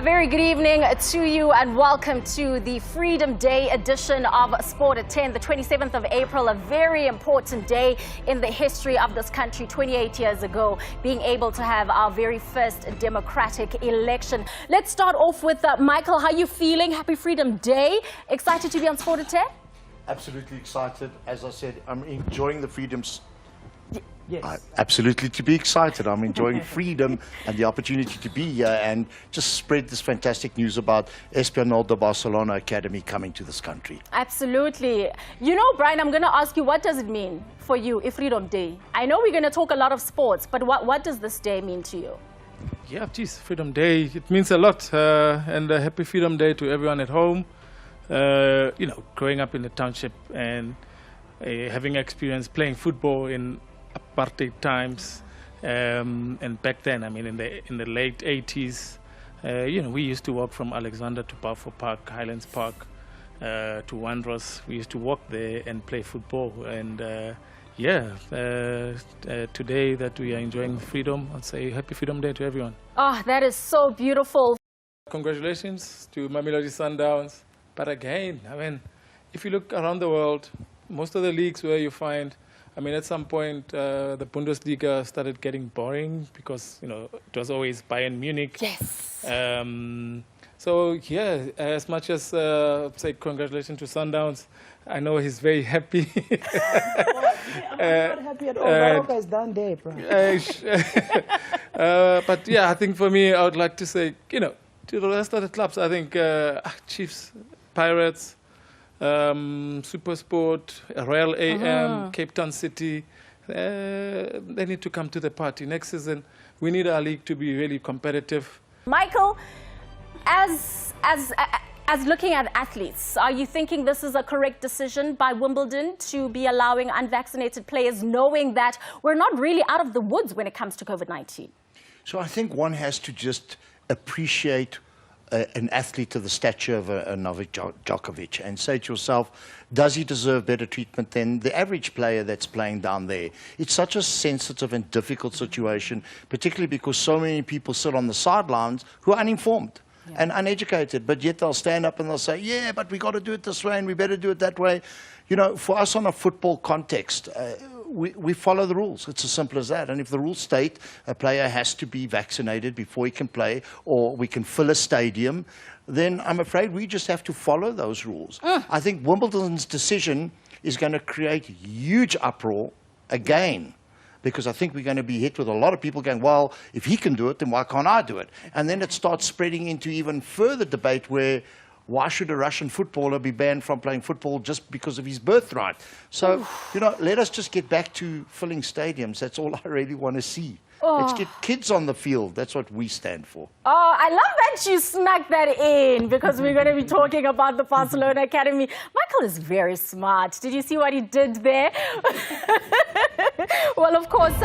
A very good evening to you and welcome to the Freedom Day edition of Sport at 10, the 27th of April, a very important day in the history of this country, 28 years ago, being able to have our very first democratic election. Let's start off with Michael. How are you feeling? Happy Freedom Day. Excited to be on Sport at 10? Absolutely excited. As I said, I'm enjoying the freedoms. Yes. Absolutely to be excited. I'm enjoying freedom and the opportunity to be here and just spread this fantastic news about Espanyol de Barcelona Academy coming to this country. Absolutely. You know, Brian, I'm going to ask you, what does it mean for you, Freedom Day? I know we're going to talk a lot of sports, but what does this day mean to you? Yeah, geez, Freedom Day, it means a lot. And a happy Freedom Day to everyone at home. You know, growing up in the township and having experience playing football in apartheid times, and back then, I mean, in the late 80s, you know, we used to walk from Alexander to Balfour Park, Highlands Park, to Wanderers. We used to walk there and play football. And yeah, today that we are enjoying freedom, I'd say Happy Freedom Day to everyone. Oh, that is so beautiful. Congratulations to Mamelodi Sundowns. But again, I mean, if you look around the world, most of the leagues where you find, I mean, at some point, the Bundesliga started getting boring because, you know, it was always Bayern Munich. Yes. So, yeah, as much as, say, congratulations to Sundowns, I know he's very happy. I'm not happy at all. Morocco is done there, bro. But, yeah, I think for me, I would like to say, you know, to the rest of the clubs, I think Chiefs, Pirates, Supersport, Royal AM, Cape Town City, they need to come to the party. Next season, we need our league to be really competitive. Michael, as looking at athletes, are you thinking this is a correct decision by Wimbledon to be allowing unvaccinated players, knowing that we're not really out of the woods when it comes to COVID-19? So I think one has to just appreciate an athlete of the stature of a Novak Djokovic and say to yourself, does he deserve better treatment than the average player that's playing down there? It's such a sensitive and difficult situation, particularly because so many people sit on the sidelines who are uninformed and uneducated, but yet they'll stand up and they'll say, yeah, but we got to do it this way and we better do it that way. You know, for us on a football context, we follow the rules. It's as simple as that. And if the rules state a player has to be vaccinated before he can play, or we can fill a stadium, then I'm afraid we just have to follow those rules. I think Wimbledon's decision is going to create huge uproar again, because I think we're going to be hit with a lot of people going, well, if he can do it, then why can't I do it? And then it starts spreading into even further debate where, why should a Russian footballer be banned from playing football just because of his birthright? So, you know, let us just get back to filling stadiums. That's all I really want to see. Let's get kids on the field. That's what we stand for. Oh, I love that you snuck that in, because we're going to be talking about the Barcelona Academy. Michael is very smart. Did you see what he did there? Well, of course...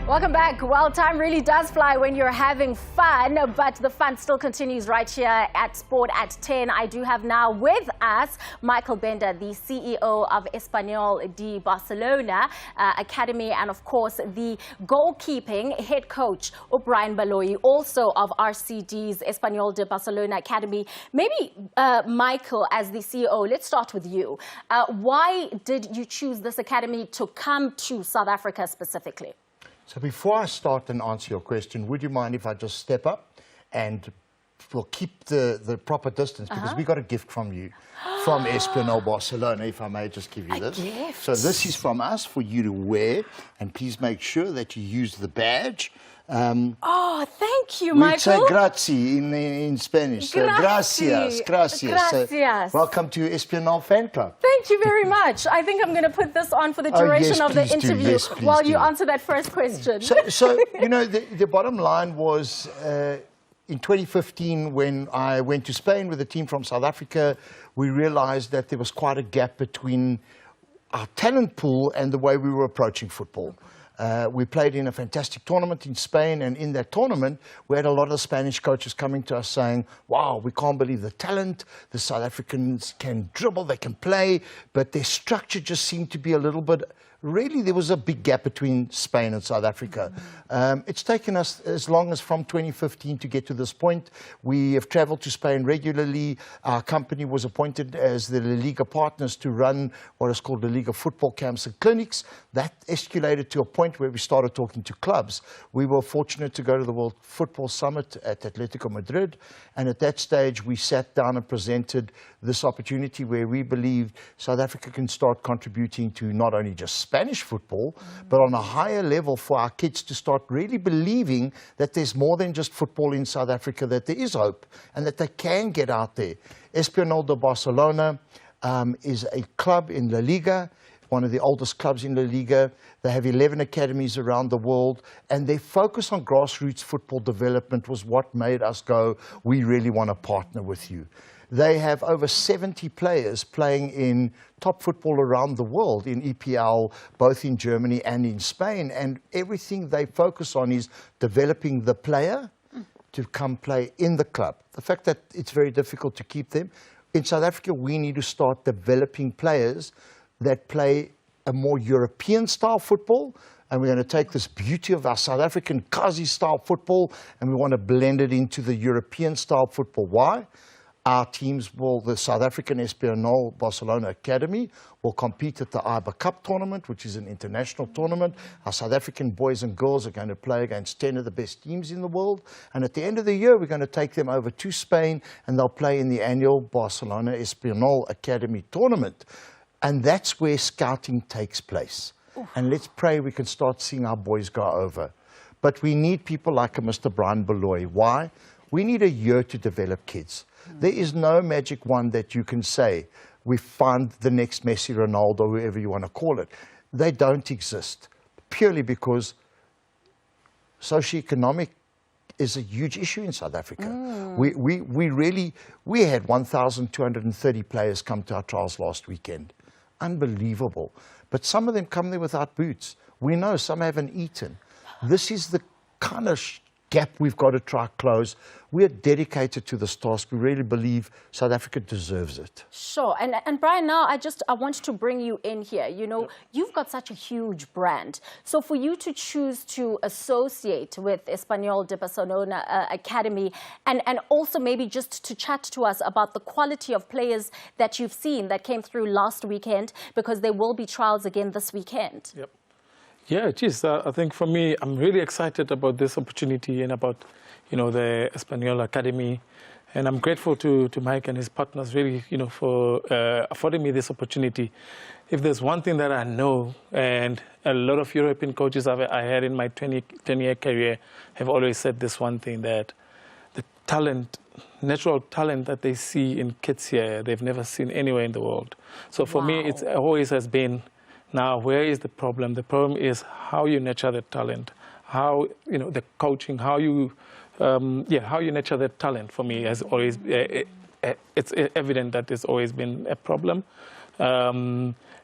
Welcome back. Well, time really does fly when you're having fun, but the fun still continues right here at Sport at 10. I do have now with us Michael Bender, the CEO of Espanyol de Barcelona Academy, and of course the goalkeeping head coach, Brian Baloyi, also of RCD's Espanyol de Barcelona Academy. Maybe, Michael, as the CEO, let's start with you. Why did you choose this academy to come to South Africa specifically? So before I start and answer your question, would you mind if I just step up and we'll keep the proper distance, because we got a gift from you, from Espanyol Barcelona, if I may just give you this. Gift. So this is from us for you to wear, and please make sure that you use the badge. Oh, thank you, we Michael. say grazie in Spanish. So gracias. Gracias. So welcome to Espanyol Fan Club. Thank you very much. I think I'm going to put this on for the duration of the interview while you answer that first question. So you know, the bottom line was, in 2015, when I went to Spain with a team from South Africa, we realized that there was quite a gap between our talent pool and the way we were approaching football. We played in a fantastic tournament in Spain, and in that tournament, we had a lot of Spanish coaches coming to us saying, wow, we can't believe the talent. The South Africans can dribble, they can play, but their structure just seemed to be a little bit really there was a big gap between Spain and South Africa. It's taken us as long as from 2015 to get to this point. We have traveled to Spain regularly. Our company was appointed as the La Liga partners to run what is called the Liga football camps and clinics. That escalated to a point where we started talking to clubs. We were fortunate to go to the World Football Summit at Atletico Madrid, and at that stage we sat down and presented this opportunity where we believed South Africa can start contributing to not only just Spanish football, but on a higher level for our kids to start really believing that there's more than just football in South Africa, that there is hope and that they can get out there. Espanyol de Barcelona is a club in La Liga, one of the oldest clubs in La Liga. They have 11 academies around the world, and their focus on grassroots football development was what made us go, we really want to partner with you. They have over 70 players playing in top football around the world, in EPL, both in Germany and in Spain, and everything they focus on is developing the player to come play in the club. The fact that it's very difficult to keep them. In South Africa, we need to start developing players that play a more European-style football, and we're going to take this beauty of our South African Kazi-style football, and we want to blend it into the European-style football. Why? Our teams will, the South African Espanyol Barcelona Academy will compete at the IBA Cup tournament, which is an international tournament. Our South African boys and girls are going to play against 10 of the best teams in the world. And at the end of the year, we're going to take them over to Spain, and they'll play in the annual Barcelona Espanyol Academy tournament. And that's where scouting takes place. And let's pray we can start seeing our boys go over. But we need people like a Mr. Brian Baloyi. Why? We need a year to develop kids. There is no magic wand that you can say, we find the next Messi, Ronaldo, whoever you want to call it. They don't exist, purely because socioeconomic is a huge issue in South Africa. We had 1,230 players come to our trials last weekend. Unbelievable. But some of them come there without boots. We know some haven't eaten. This is the kind of gap we've got to try close. We are dedicated to this task. We really believe South Africa deserves it. Sure. And Brian, now I want to bring you in here. You know, you've got such a huge brand. So for you to choose to associate with Espanyol de Barcelona Academy, and also maybe just to chat to us about the quality of players that you've seen that came through last weekend, because there will be trials again this weekend. Yep. Yeah, geez, I think for me, I'm really excited about this opportunity and about, you know, the Espanyol Academy. And I'm grateful to Mike and his partners really, you know, for affording me this opportunity. If there's one thing that I know, and a lot of European coaches I had in my 10-year career have always said this one thing, that the talent, natural talent that they see in kids here, they've never seen anywhere in the world. So for me, it always has been, now, where is the problem? The problem is how you nurture the talent, how, you know, the coaching, how you nurture the talent. For me, has always, it's evident that it's always been a problem.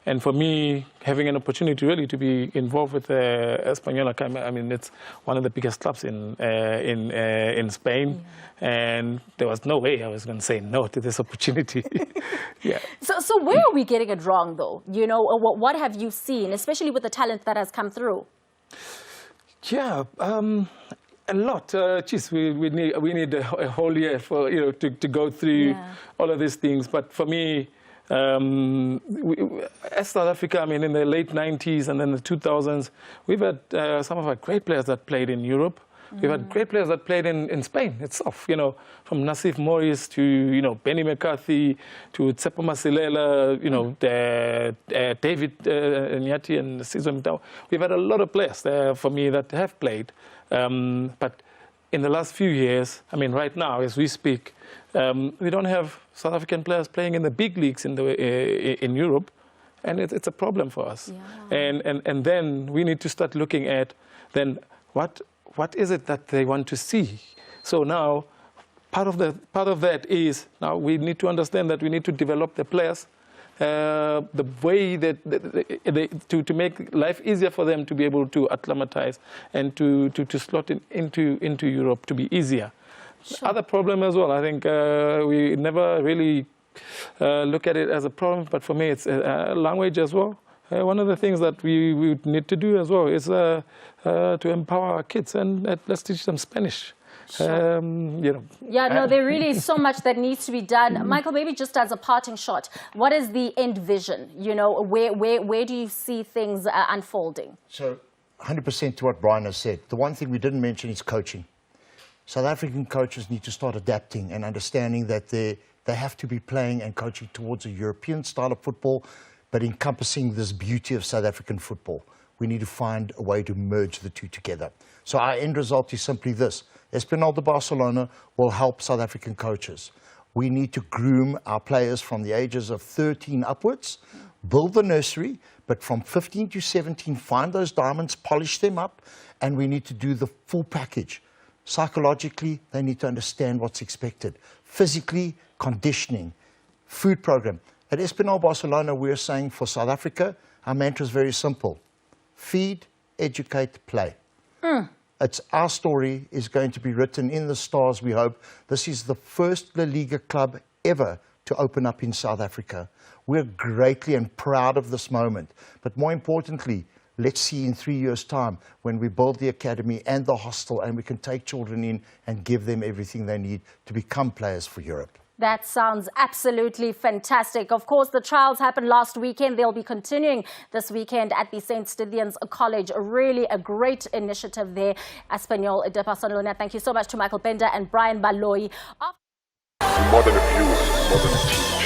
And for me, having an opportunity really to be involved with Espanyol Academy, I mean, it's one of the biggest clubs in Spain, and there was no way I was going to say no to this opportunity. Yeah. So where are we getting it wrong, though? You know, what have you seen, especially with the talent that has come through? Yeah, a lot. Geez, we need a whole year for, you know, to go through all of these things. But for me, as South Africa, I mean, in the late 90s and then the 2000s, we've had some of our great players that played in Europe. We've had great players that played in Spain itself, you know, from Nassif Morris to, you know, Benny McCarthy to Tsepo Masilela, you know, David Nyati and Cesar Mtau. We've had a lot of players there for me that have played. But in the last few years, I mean, right now, as we speak, we don't have South African players playing in the big leagues in Europe, and it's a problem for us. Yeah. And then we need to start looking at then what is it that they want to see. So now, part of that is now we need to understand that we need to develop the players. The way that to make life easier for them to be able to acclimatize and to slot into Europe to be easier. Sure. Other problem as well, I think we never really look at it as a problem, but for me it's language as well. one of the things that we need to do as well is to empower our kids and let's teach them Spanish. Sure. Yeah, no, there really is so much that needs to be done. Michael, maybe just as a parting shot, what is the end vision? Where do you see things unfolding? So 100% to what Brian has said. The one thing we didn't mention is coaching. South African coaches need to start adapting and understanding that they have to be playing and coaching towards a European style of football, but encompassing this beauty of South African football. We need to find a way to merge the two together. So our end result is simply this. Espanyol de Barcelona will help South African coaches. We need to groom our players from the ages of 13 upwards, build the nursery, but from 15 to 17, find those diamonds, polish them up, and we need to do the full package. Psychologically, they need to understand what's expected. Physically, conditioning, food program. At Espanyol Barcelona, we're saying for South Africa, our mantra is very simple. Feed, educate, play. It's our story is going to be written in the stars, we hope. This is the first La Liga club ever to open up in South Africa. We're greatly and proud of this moment. But more importantly, let's see in 3 years' time when we build the academy and the hostel and we can take children in and give them everything they need to become players for Europe. That sounds absolutely fantastic. Of course, the trials happened last weekend. They'll be continuing this weekend at the St. Stithians College. Really a great initiative there. Espanyol de Barcelona. Thank you so much to Michael Bender and Brian Baloyi. More than a view, more than a teach.